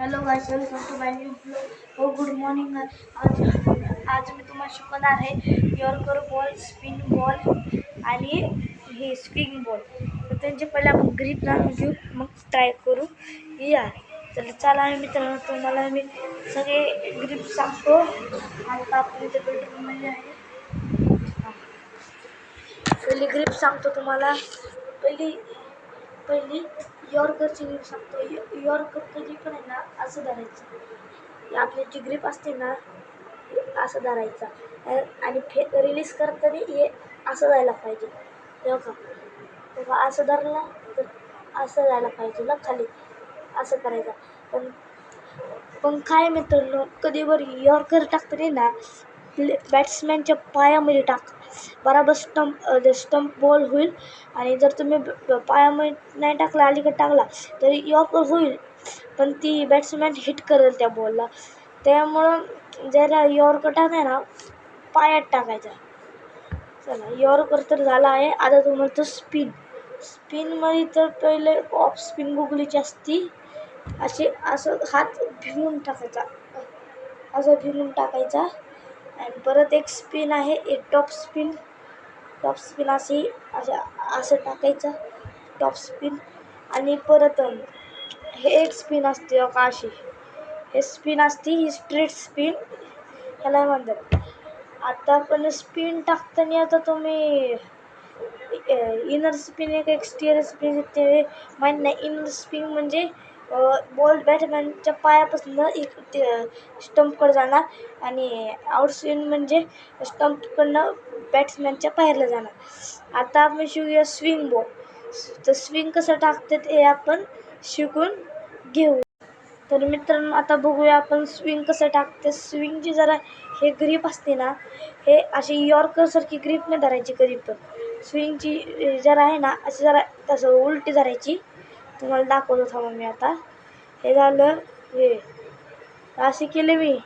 Hello guys, welcome to my new blog. हो good morning. आज मी तुम्हाला शिकवणार आहे यॉर्कर बॉल, स्पिन बॉल आणि हे स्विंग बॉल. तर त्यांचे पहिले आपण ग्रीप जाणून घेऊ, मग ट्राय करू या. तर चला मित्रांनो, तुम्हाला मी सगळे ग्रीप सांगतो. आता आपण इथे बेडरूममध्ये आहे. पहिली ग्रीप सांगतो तुम्हाला. पहिली यॉर्करची ग्रीप सांगतो. यॉर्कर कधी पण आहे ना असं धरायचं. आपली जी ग्रीप असते ना असं धरायचा आणि रिलीज करताना हे असं जायला पाहिजे. तेव्हा असं धरला तर असं जायला पाहिजे ना खाली, असं करायचं. पण काय मित्रांनो, कधी वर यॉर्कर टाकताना ना बॅट्समॅनच्या पायामध्ये टाक, बराबर स्टंप बॉल होईल. आणि जर तुम्ही पायामध्ये नाही टाकला, अलीकडे टाकला तर यॉर्कर होईल, पण ती बॅट्समॅन हिट करेल त्या बॉलला. त्यामुळं जरा यॉर्कर टाकाय ना पायात टाकायचा. चला, यॉर्कर तर झाला आहे. आता तुम्हाला तो स्पिनमध्ये तर पहिले ऑफ स्पिन गुगलीची असती. असं हात भिंगून टाकायचा, असं भिंगून टाकायचा. आणि परत एक स्पिन आहे, एक टॉप स्पिन अशी असं टाकायचं, टॉप स्पिन. आणि परत हे एक स्पिन असते अशी, हे स्पिन असते, ही स्ट्रेट स्पिन ह्याला म्हणतात. आता पण स्पिन टाकताना आता तुम्ही इनर स्पिन एक एक्सटिरियर स्पिन ते माहीत नाही. इनर स्पिन म्हणजे बॉल बॅटमॅनच्या पायापासून स्टंपकडे जाणार, आणि आउट स्पिन म्हणजे स्टंपकडनं बॅट्समॅनच्या पायाला जाणार. आता आपण शिकूया स्विंग बॉल. तर स्विंग कसं टाकतात हे आपण शिकून घेऊ. तर मित्रांनो, आता बघूया आपण स्विंग कसं टाकते. स्विंगची जरा हे ग्रीप असते ना, हे अशी यॉर्करसारखी ग्रीप नाही धरायची कधी पण. स्विंगची जरा आहे ना अशी जरा तसं उलटी धरायची. तुम्हाला दाखवतो थांबा मी. आता हे झालं, हे अशी केली मी,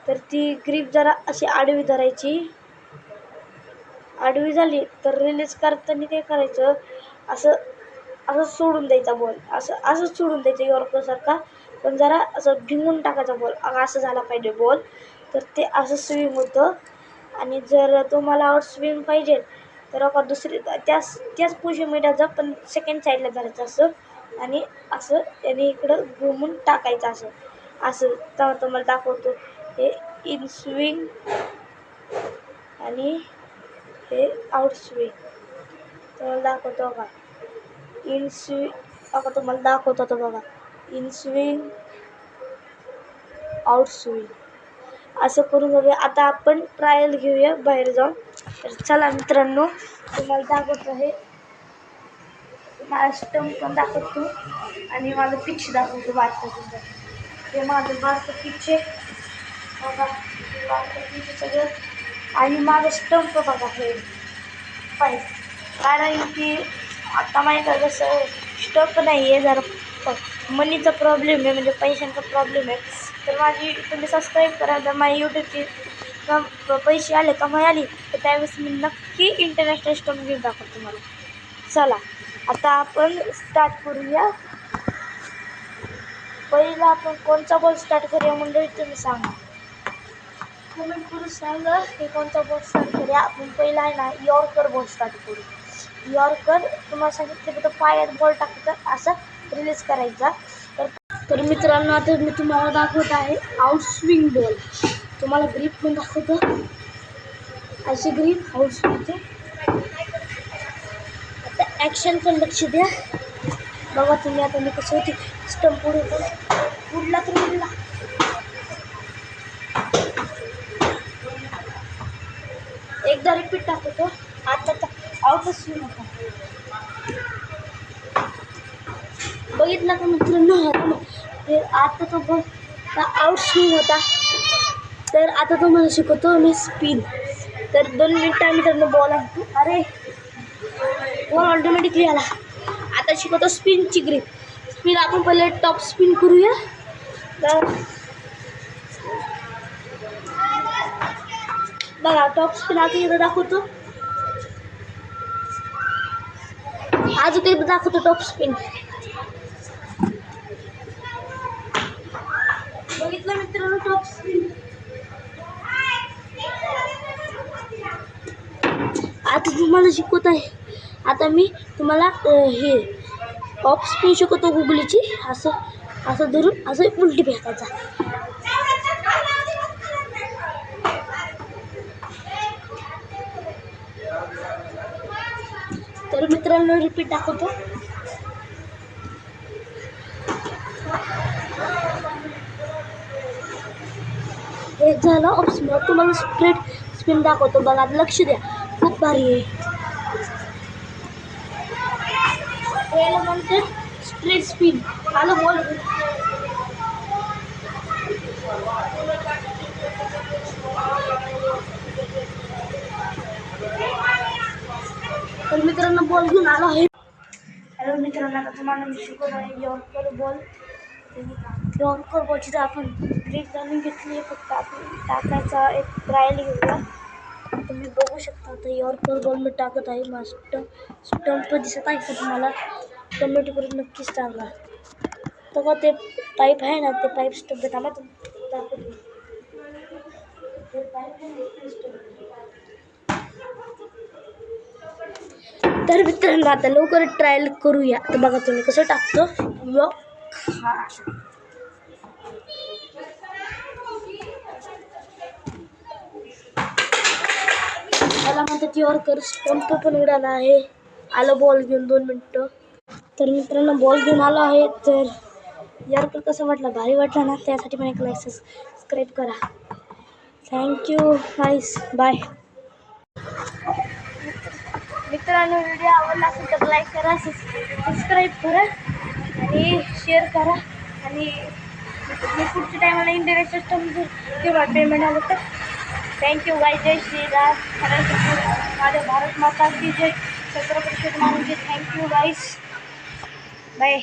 तर ती ग्रीप जरा अशी आडवी धरायची. आडवी झाली तर रिलीज करताना काय करायचं, असं सोडून द्यायचा बॉल, असंच सोडून द्यायचं यॉर्करसारखा, पण जरा असं भिंगून टाकायचा बॉल. असं झाला पाहिजे बॉल, तर ते असं स्विंग होतं. आणि जर तुम्हाला आउट स्विंग पाहिजे तर दुसरी त्याच पोझिशनमध्ये जा, पण सेकंड साईडला धरायचं असं, आणि असं त्याने इकडं घुमून टाकायचं असं. तर तुम्हाला दाखवतो. हे इन स्विंग आणि हे आउट स्विंग तुम्हाला दाखवतो बघा. इन स्विंग बघा, तुम्हाला दाखवतो तो बघा. इन स्विंग, आउट स्विंग असं करून बघूया. आता आपण ट्रायल घेऊया बाहेर जाऊन. तर चला मित्रांनो, तुम्हाला दाखवतो आहे. माझा स्टंप पण दाखवतो आणि माझं पिच दाखवतो बारचं. हे माझं बारचं पिच आहे बघा, बारचं पिच सगळं. आणि माझं स्टंप बघा, हे पाहिजे. कारण की आता माहीत आहे कसं स्टंप नाही आहे, जरा मनीचा प्रॉब्लेम आहे, म्हणजे पैशांचा प्रॉब्लेम आहे. तर तुम्ही सबस्क्राईब करा. जर माझी यूट्यूबची पैसे आले, कमाई आली, तर त्यावेळेस मी नक्की इंटरनॅशनल स्टंप घेऊन दाखवतो तुम्हाला. चला, आता आपण स्टार्ट करूया. पहिला आपण कोणचा बॉल स्टार्ट करूया मंडळी, तुम्ही सांगा. कमेंट करून सांगा हे कोणता बॉल स्टार्ट करूया. आपण पहिला आहे ना यॉर्कर बॉल स्टार्ट करू. यॉर्कर तुम्हाला सांगितलं फक्त पायात बॉल टाकायचा, असं रिलीज करायचा. तर मित्रांनो, आता मी तुम्हाला दाखवत आहे आउट स्विंग बॉल. तुम्हाला ग्रीप पण दाखवतो, अशी ग्रीप आउट स्विंगची. आता ॲक्शन पण लक्ष द्या बघा तुम्ही. आता मी कसं होती स्टंप उडला तर उडला. एकदा रिपीट टाकतो. आता आउट स्विंग होता, बघितला का मित्रांनो. आता तो बॉल आउट स्विंग होता. तर आता तुम्हाला शिकवतो मी स्पिन. तर 2 मिनिटांनी मित्रांनो बॉल आणतो. अरे बॉल ऑटोमॅटिकली आला. आता शिकवतो स्पिनची ग्रीप. स्पिन आपण पहिले टॉप स्पिन करूया. तर बघा, टॉप स्पिन आता इथं दाखवतो, अजून काही दाखवतो टॉप स्पिन. Top spin. आता तुम्हाला शिकवत आहे. आता मी तुम्हाला हे टॉप स्पिन शिकवतो गुगलीची. असं असं धरून असं उलटी फेकायचा. तर मित्रांनो रिपीट दाखवतो. हे झालं ऑप्शन. तुम्हाला स्ट्रेट स्पिन दाखवतो बघा, लक्ष द्या, खूप भारी आहे. याला म्हणते स्ट्रेट स्पिन. आलं बॉल. तर मित्रांनो बॉल घेऊन आलो आहे. हॅलो मित्रांनो, आता तुम्हाला मी शिकवत आहे यॉर्कर बॉल. यॉर्कर बॉलची जर आपण ग्रीप जाणून घेतली, फक्त आपण टाकायचा एक ट्रायल घेऊया. तुम्ही बघू शकता आता यॉर्कर बॉल मी टाकत आहे. मस्त स्टंप दिसत आहे का तुम्हाला? कमेंट करून नक्कीच सांगा. तेव्हा ते पाईप आहे ना, ते पाईप स्टंप थांबा दाखवतो. तर मित्रांनो आता लवकर ट्रायल करूया. तर बघा तुम्ही कसं टाकतो. मला म्हणतात यॉर्कर. स्टंप पण उडाला आहे. आलं बॉल घेऊन 2 मिनटं. तर मित्रांनो बॉल घेऊन आलो आहे. तर यॉर्कर कसं वाटलं? भारी वाटलं ना? त्यासाठी पण एक लाईक सबस्क्राईब करा. थँक्यू गाईस, बाय. मित्रांनो व्हिडिओ आवडला असेल तर लाईक करा, सबस्क्राईब करा आणि शेअर करा. आणि मी पुढच्या टायमाला इंटरनेट सिस्टम किंवा पेमेंट आलं तर थँक्यू गाईस. जय श्रीराम. माझ्या भारत माता की जय. 17% मानून थँक्यू गाईस, बाय.